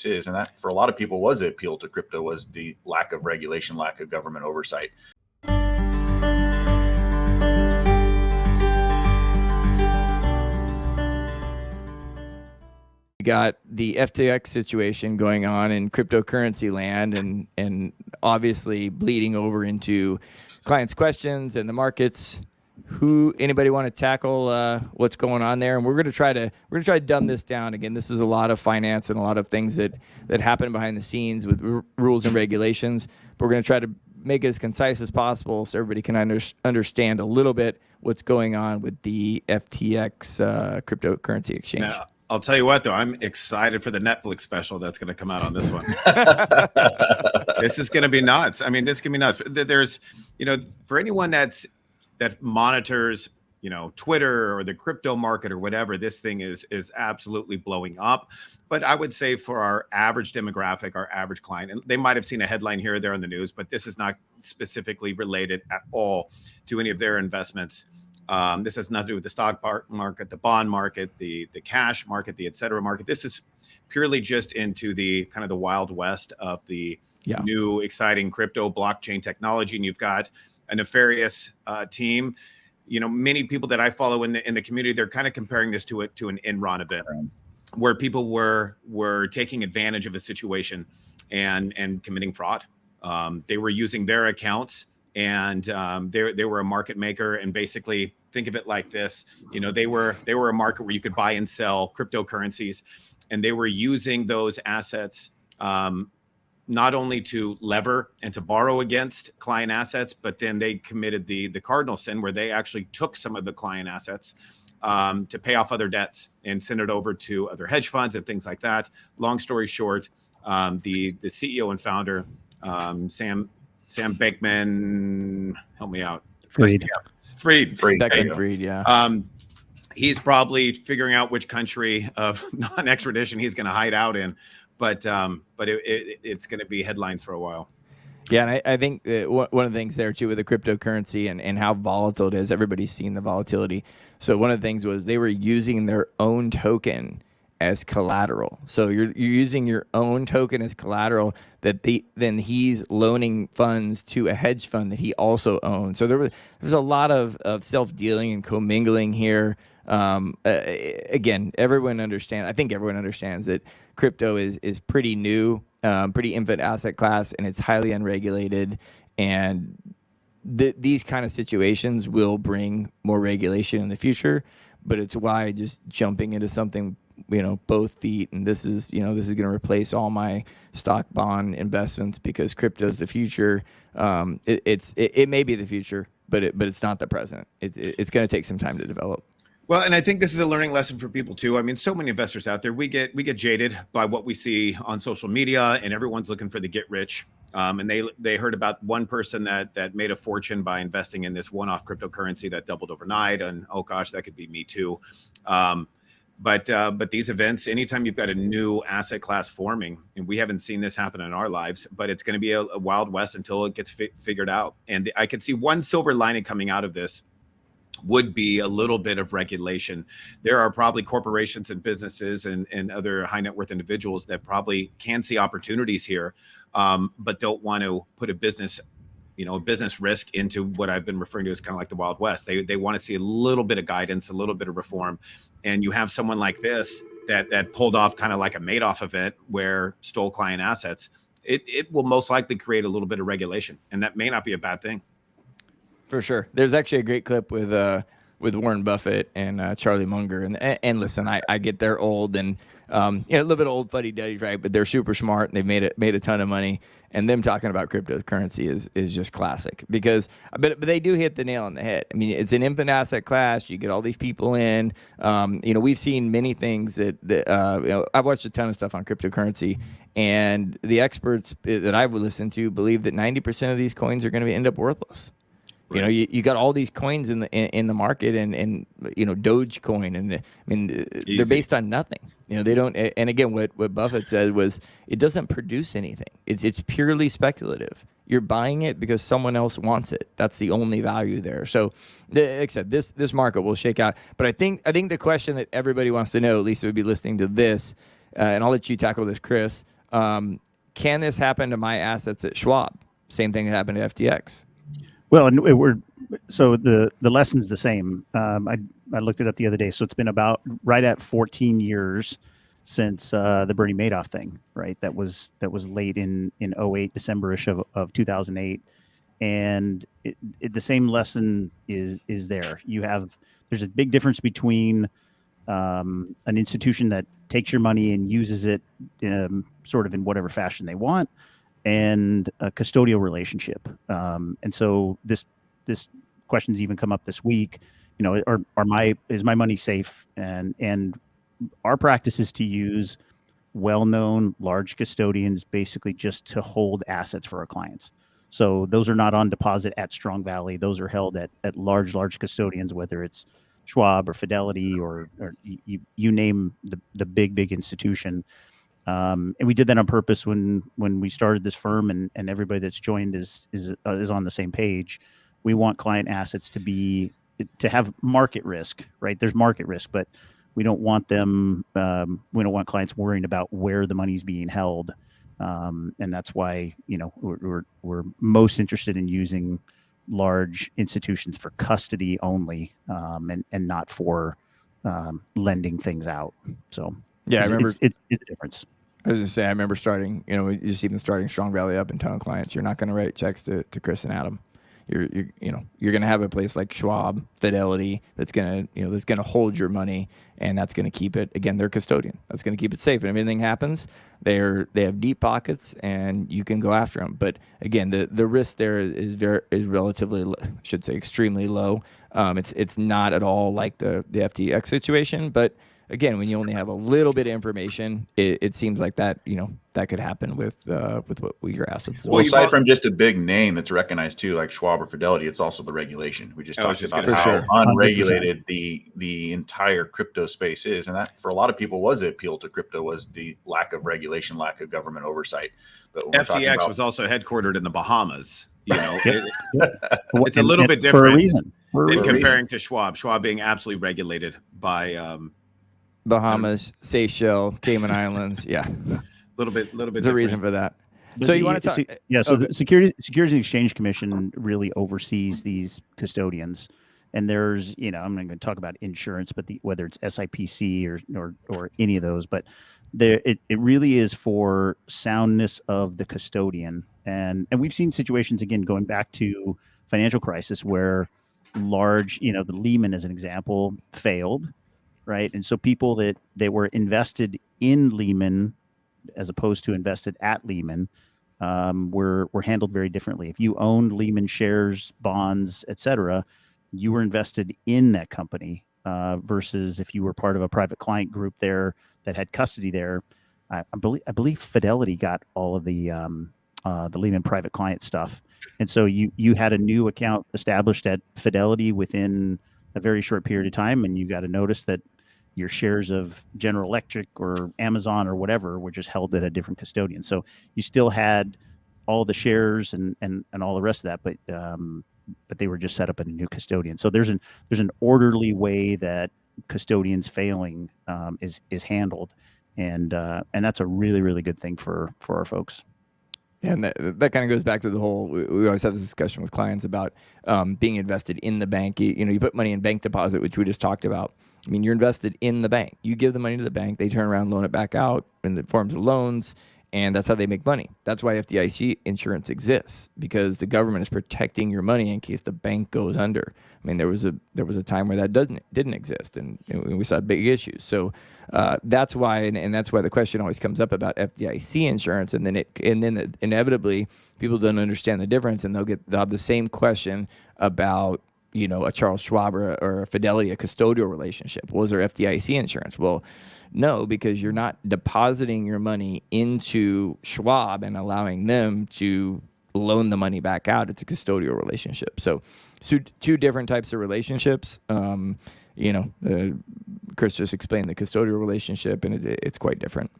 is. And that for a lot of people was the appeal to crypto, was the lack of regulation, lack of government oversight. Got the FTX situation going on in cryptocurrency land, and obviously bleeding over into clients' questions and the markets. Anybody want to tackle what's going on there? And we're gonna try to dumb this down. Again, this is a lot of finance and a lot of things that happen behind the scenes with rules and regulations. But we're gonna try to make it as concise as possible so everybody can understand a little bit what's going on with the FTX cryptocurrency exchange. Now, I'll tell you what, though, I'm excited for the Netflix special that's going to come out on this one. This is going to be nuts. I mean, this can be nuts. There's, for anyone that monitors, Twitter or the crypto market or whatever, this thing is absolutely blowing up. But I would say for our average demographic, our average client, and they might have seen a headline here or there on the news, but this is not specifically related at all to any of their investments. This has nothing to do with the stock market, the bond market, the cash market, the et cetera market. This is purely just into the kind of the wild west of the new exciting crypto blockchain technology. And you've got a nefarious team. Many people that I follow in the community, they're kind of comparing this to an Enron event, where people were taking advantage of a situation and committing fraud. They were using their accounts. And they were a market maker, and basically think of it like this: they were a market where you could buy and sell cryptocurrencies, and they were using those assets not only to lever and to borrow against client assets, but then they committed the cardinal sin where they actually took some of the client assets to pay off other debts and send it over to other hedge funds and things like that. Long story short, the CEO and founder, Sam Bankman, help me out. Fried. Bankman-Fried, yeah. He's probably figuring out which country of non-extradition he's going to hide out in, but it's going to be headlines for a while. Yeah, and I think one of the things there too with the cryptocurrency and how volatile it is. Everybody's seen the volatility. So one of the things was they were using their own token as collateral. So you're using your own token as collateral that then he's loaning funds to a hedge fund that he also owns. So there's a lot of self-dealing and commingling here. Again, everyone understands. I think everyone understands that crypto is pretty new, pretty infant asset class, and it's highly unregulated. And these kind of situations will bring more regulation in the future. But it's why just jumping into something, both feet, and this is going to replace all my stock bond investments because crypto is the future. It may be the future, but it's not the present. It's going to take some time to develop. Well, and I think this is a learning lesson for people too. I mean, so many investors out there, we get jaded by what we see on social media, and everyone's looking for the get rich. And they heard about one person that made a fortune by investing in this one-off cryptocurrency that doubled overnight, and oh gosh, that could be me too. But these events, anytime you've got a new asset class forming, and we haven't seen this happen in our lives, but it's going to be a wild west until it gets figured out. And I could see one silver lining coming out of this would be a little bit of regulation. There are probably corporations and businesses and other high net worth individuals that probably can see opportunities here, but don't want to put a business risk into what I've been referring to as kind of like the Wild West. They want to see a little bit of guidance, a little bit of reform. And you have someone like this that pulled off kind of like a Madoff event where stole client assets. It will most likely create a little bit of regulation, and that may not be a bad thing. For sure. There's actually a great clip with Warren Buffett and Charlie Munger. And listen, I get they're old and a little bit old fuddy-duddies, right? But they're super smart and they've made a ton of money. And them talking about cryptocurrency is just classic because but they do hit the nail on the head. I mean, it's an infant asset class. You get all these people in. We've seen many things that I've watched a ton of stuff on cryptocurrency, and the experts that I've listened to believe that 90% of these coins are going to end up worthless. Right. You got all these coins in the market and Dogecoin and they're based on nothing. They don't. And again, what Buffett said was it doesn't produce anything. It's purely speculative. You're buying it because someone else wants it. That's the only value there. So, like I said, this market will shake out. But I think the question that everybody wants to know, at least would be listening to this, and I'll let you tackle this, Chris. Can this happen to my assets at Schwab? Same thing happened to FTX. Well, and so the lesson's the same. I looked it up the other day. So it's been about right at 14 years since the Bernie Madoff thing, right? That was late in 08, December-ish of 2008. And the same lesson is there. There's a big difference between an institution that takes your money and uses it sort of in whatever fashion they want, and a custodial relationship. And so this question's even come up this week. Is my money safe? And our practice is to use well-known large custodians, basically just to hold assets for our clients. So those are not on deposit at Strong Valley. Those are held at large custodians, whether it's Schwab or Fidelity or you name the big institution. And we did that on purpose when we started this firm, and everybody that's joined is on the same page. We want client assets to have market risk, right? There's market risk, but we don't want them. We don't want clients worrying about where the money's being held, and that's why we're most interested in using large institutions for custody only, and not for lending things out. So yeah, I remember it's a difference. I was just saying, I remember starting Strong Valley up and telling clients, you're not going to write checks to Chris and Adam. You're going to have a place like Schwab, Fidelity, that's going to hold your money, and that's going to keep it. Again, they're custodian. That's going to keep it safe. And if anything happens, they have deep pockets, and you can go after them. But again, the risk there is relatively, extremely low. It's not at all like the FTX situation, but again, when you only have a little bit of information, it seems like that could happen with your assets. Well, aside from just a big name that's recognized too, like Schwab or Fidelity, it's also the regulation. We just talked about how unregulated the entire crypto space is, and that for a lot of people was the appeal to crypto, was the lack of regulation, lack of government oversight. But FTX was also headquartered in the Bahamas. It's a And little bit different for a reason. than comparing to Schwab. Schwab being absolutely regulated by Bahamas, Seychelles, Cayman Islands. Yeah. little bit. There's a reason for that. But So you want to talk? So the Securities and Exchange Commission really oversees these custodians. And there's, I'm not going to talk about insurance, but whether it's SIPC or any of those, but it really is for soundness of the custodian. And we've seen situations, again, going back to financial crisis, where large, the Lehman as an example, failed. Right. And so people that were invested in Lehman as opposed to invested at Lehman were handled very differently. If you owned Lehman shares, bonds, et cetera, you were invested in that company versus if you were part of a private client group there that had custody there. I believe Fidelity got all of the Lehman private client stuff. And so you had a new account established at Fidelity within a very short period of time, and you got a notice that your shares of General Electric or Amazon or whatever were just held at a different custodian. So you still had all the shares and all the rest of that, but they were just set up in a new custodian. So there's an orderly way that custodians failing is handled, and that's a really, really good thing for our folks. Yeah, and that kind of goes back to the whole. We always have this discussion with clients about being invested in the bank. You put money in bank deposit, which we just talked about. I mean, you're invested in the bank. You give the money to the bank, they turn around and loan it back out in the forms of loans, and that's how they make money. That's why FDIC insurance exists, because the government is protecting your money in case the bank goes under. I mean, there was a time where that didn't exist, and we saw big issues. So that's why, and that's why the question always comes up about FDIC insurance, and then inevitably people don't understand the difference, and they'll have the same question about a Charles Schwab or a Fidelity, a custodial relationship. Was there FDIC insurance? Well, no, because you're not depositing your money into Schwab and allowing them to loan the money back out. It's a custodial relationship. So two different types of relationships. Chris just explained the custodial relationship, and it's quite different.